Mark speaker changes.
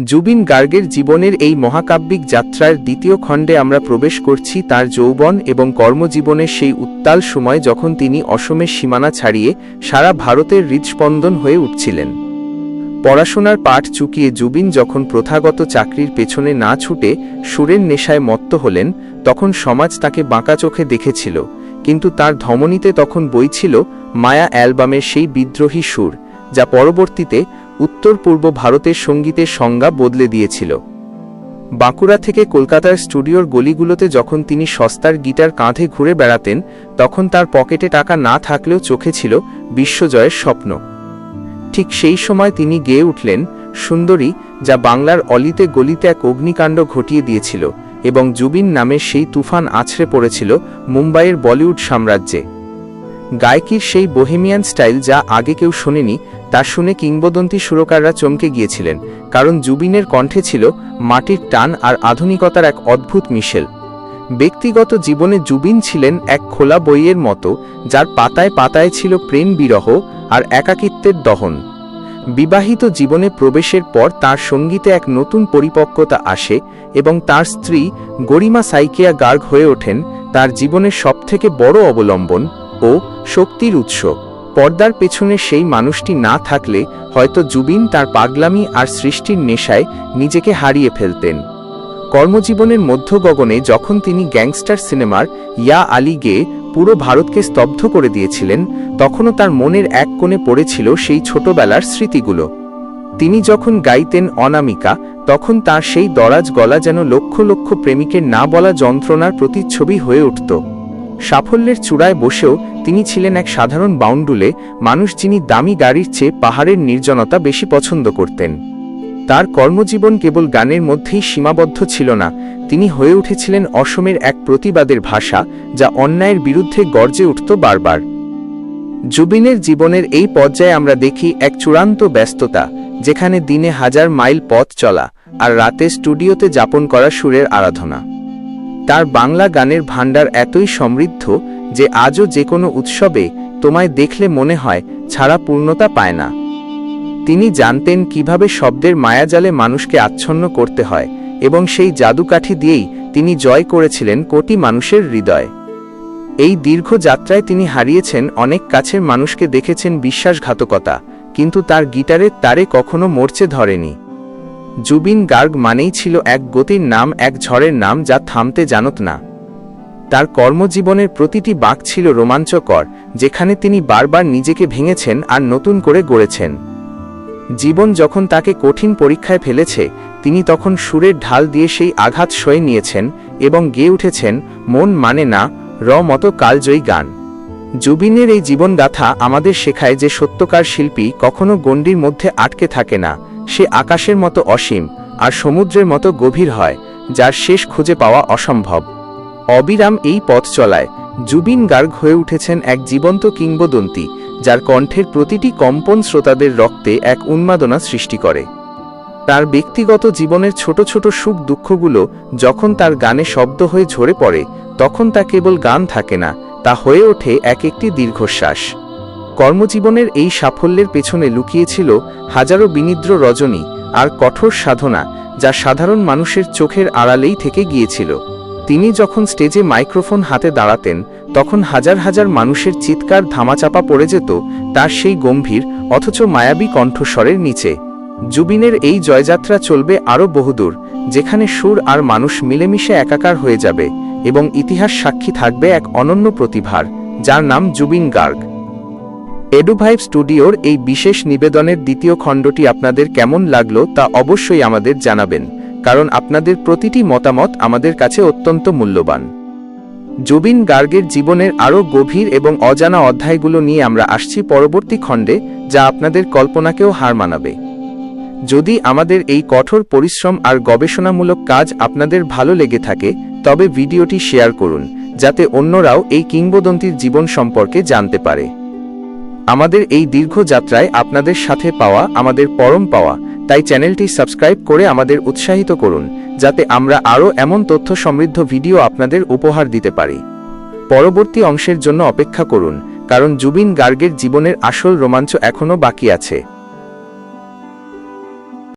Speaker 1: জুবিন গার্গের জীবনের এই মহাকাব্যিক যাত্রার দ্বিতীয় খণ্ডে আমরা প্রবেশ করছি তার যৌবন এবং কর্মজীবনের সেই উত্তাল সময় যখন তিনি অসমের সীমানা ছাড়িয়ে সারা ভারতের হৃদস্পন্দন হয়ে উঠছিলেন। পড়াশোনার পাঠ চুকিয়ে জুবিন যখন প্রথাগত চাকরির পেছনে না ছুটে সুরের নেশায় মত্ত হলেন, তখন সমাজ তাকে বাঁকা চোখে দেখেছিল, কিন্তু তার ধমনীতে তখন বইছিল মায়া অ্যালবামের সেই বিদ্রোহী সুর, যা পরবর্তীতে উত্তর পূর্ব ভারতের সঙ্গীতের সংজ্ঞা বদলে দিয়েছিল। বাঁকুড়া থেকে কলকাতার স্টুডিওর গলিগুলোতে যখন তিনি সস্তার গিটার কাঁধে ঘুরে বেড়াতেন, তখন তার পকেটে টাকা না থাকলেও চোখে ছিল বিশ্বজয়ের স্বপ্ন। ঠিক সেই সময় তিনি গেয়ে উঠলেন সুন্দরী, যা বাংলার অলিতে গলিতে এক অগ্নিকাণ্ড ঘটিয়ে দিয়েছিল এবং জুবিন নামের সেই তুফান আছড়ে পড়েছিল মুম্বাইয়ের বলিউড সাম্রাজ্যে। গায়কির সেই বোহেমিয়ান স্টাইল যা আগে কেউ শোনেনি, তা শুনে কিংবদন্তি সুরকাররা চমকে গিয়েছিলেন, কারণ জুবিনের কণ্ঠে ছিল মাটির টান আর আধুনিকতার এক অদ্ভুত মিশেল। ব্যক্তিগত জীবনে জুবিন ছিলেন এক খোলা বইয়ের মতো, যার পাতায় পাতায় ছিল প্রেম বিরহ আর একাকিত্বের দহন। বিবাহিত জীবনে প্রবেশের পর তার সঙ্গীতে এক নতুন পরিপক্কতা আসে এবং তার স্ত্রী গরিমা সাইকিয়া গার্গ হয়ে ওঠেন তার জীবনের সবথেকে বড় অবলম্বন ও শক্তির উৎস। পর্দার পেছনে সেই মানুষটি না থাকলে হয়তো জুবিন তার পাগলামি আর সৃষ্টির নেশায় নিজেকে হারিয়ে ফেলতেন। কর্মজীবনের মধ্য গগনে যখন তিনি গ্যাংস্টার সিনেমার ইয়া আলী গেয়ে পুরো ভারতকে স্তব্ধ করে দিয়েছিলেন, তখনও তার মনের এক কোণে পড়েছিল সেই ছোটবেলার স্মৃতিগুলো। তিনি যখন গাইতেন অনামিকা, তখন তার সেই দরাজ গলা যেন লক্ষ লক্ষ প্রেমিকের না বলা যন্ত্রণার প্রতিচ্ছবি হয়ে উঠত। সাফল্যের চূড়ায় বসেও তিনি ছিলেন এক সাধারণ বাউন্ডুলে মানুষ, যিনি দামি গাড়ির চেয়ে পাহাড়ের নির্জনতা বেশি পছন্দ করতেন। তার কর্মজীবন কেবল গানের মধ্যেই সীমাবদ্ধ ছিল না, তিনি হয়ে উঠেছিলেন অসমের এক প্রতিবাদের ভাষা, যা অন্যায়ের বিরুদ্ধে গর্জে উঠত বারবার। জুবিনের জীবনের এই পর্যায়ে আমরা দেখি এক চূড়ান্ত ব্যস্ততা, যেখানে দিনে হাজার মাইল পথ চলা আর রাতে স্টুডিওতে যাপন করা সুরের আরাধনা। তার বাংলা গানের ভাণ্ডার এতই সমৃদ্ধ যে আজও যে কোনো উৎসবে তোমায় দেখলে মনে হয় ছাড়া পূর্ণতা পায় না। তিনি জানতেন কিভাবে শব্দের মায়াজালে মানুষকে আচ্ছন্ন করতে হয়, এবং সেই জাদুকাঠি দিয়েই তিনি জয় করেছিলেন কোটি মানুষের হৃদয়। এই দীর্ঘ যাত্রায় তিনি হারিয়েছেন অনেক কাছের মানুষকে, দেখেছেন বিশ্বাসঘাতকতা, কিন্তু তার গিটারের তারে কখনো মরচে ধরেনি। জুবিন গার্গ মানেই ছিল এক গতির নাম, এক ঝড়ের নাম যা থামতে জানত না। তার কর্মজীবনের প্রতিটি বাঁক ছিল রোমাঞ্চকর, যেখানে তিনি বারবার নিজেকে ভেঙেছেন আর নতুন করে গড়েছেন। জীবন যখন তাকে কঠিন পরীক্ষায় ফেলেছে, তিনি তখন সুরের ঢাল দিয়ে সেই আঘাত সয়ে নিয়েছেন এবং গেয়ে উঠেছেন মন মানে না মতো কালজয়ী গান। জুবিনের এই জীবনগাথা আমাদের শেখায় যে সত্যকার শিল্পী কখনো গণ্ডির মধ্যে আটকে থাকে না, সে আকাশের মতো অসীম আর সমুদ্রের মতো গভীর হয়, যার শেষ খুঁজে পাওয়া অসম্ভব। অবিরাম এই পথ চলায় জুবিন গার্গ হয়ে উঠেছেন এক জীবন্ত কিংবদন্তি, যার কণ্ঠের প্রতিটি কম্পন শ্রোতাদের রক্তে এক উন্মাদনা সৃষ্টি করে। তার ব্যক্তিগত জীবনের ছোট ছোট সুখ দুঃখগুলো যখন তার গানে শব্দ হয়ে ঝরে পড়ে, তখন তা কেবল গান থাকে না, তা হয়ে ওঠে এক একটি দীর্ঘশ্বাস। কর্মজীবনের এই সাফল্যের পেছনে লুকিয়েছিল হাজারো বিনিদ্র রজনী আর কঠোর সাধনা, যা সাধারণ মানুষের চোখের আড়ালেই থেকে গিয়েছিল। তিনি যখন স্টেজে মাইক্রোফোন হাতে দাঁড়াতেন, তখন হাজার হাজার মানুষের চিৎকার ধামাচাপা পড়ে যেত তার সেই গম্ভীর অথচ মায়াবী কণ্ঠস্বরের নিচে। জুবিনের এই জয়যাত্রা চলবে আরও বহুদূর, যেখানে সুর আর মানুষ মিলেমিশে একাকার হয়ে যাবে এবং ইতিহাস সাক্ষী থাকবে এক অনন্য প্রতিভার, যার নাম জুবিন গার্গ। এডুভাইব স্টুডিওর এই বিশেষ নিবেদনের দ্বিতীয় খণ্ডটি আপনাদের কেমন লাগলো তা অবশ্যই আমাদের জানাবেন, কারণ আপনাদের প্রতিটি মতামত আমাদের কাছে অত্যন্ত মূল্যবান। জুবিন গার্গের জীবনের আরও গভীর এবং অজানা অধ্যায়গুলো নিয়ে আমরা আসছি পরবর্তী খণ্ডে, যা আপনাদের কল্পনাকেও হার মানাবে। যদি আমাদের এই কঠোর পরিশ্রম আর গবেষণামূলক কাজ আপনাদের ভালো লেগে থাকে, তবে ভিডিওটি শেয়ার করুন, যাতে অন্যরাও এই কিংবদন্তির জীবন সম্পর্কে জানতে পারে। আমাদের এই দীর্ঘ যাত্রায় আপনাদের সাথে পাওয়া আমাদের পরম পাওয়া, তাই চ্যানেলটি সাবস্ক্রাইব করে আমাদের উৎসাহিত করুন, যাতে আমরা আরও এমন তথ্য সমৃদ্ধ ভিডিও আপনাদের উপহার দিতে পারি। পরবর্তী অংশের জন্য অপেক্ষা করুন, কারণ জুবিন গার্গের জীবনের আসল রোমাঞ্চ এখনও বাকি আছে।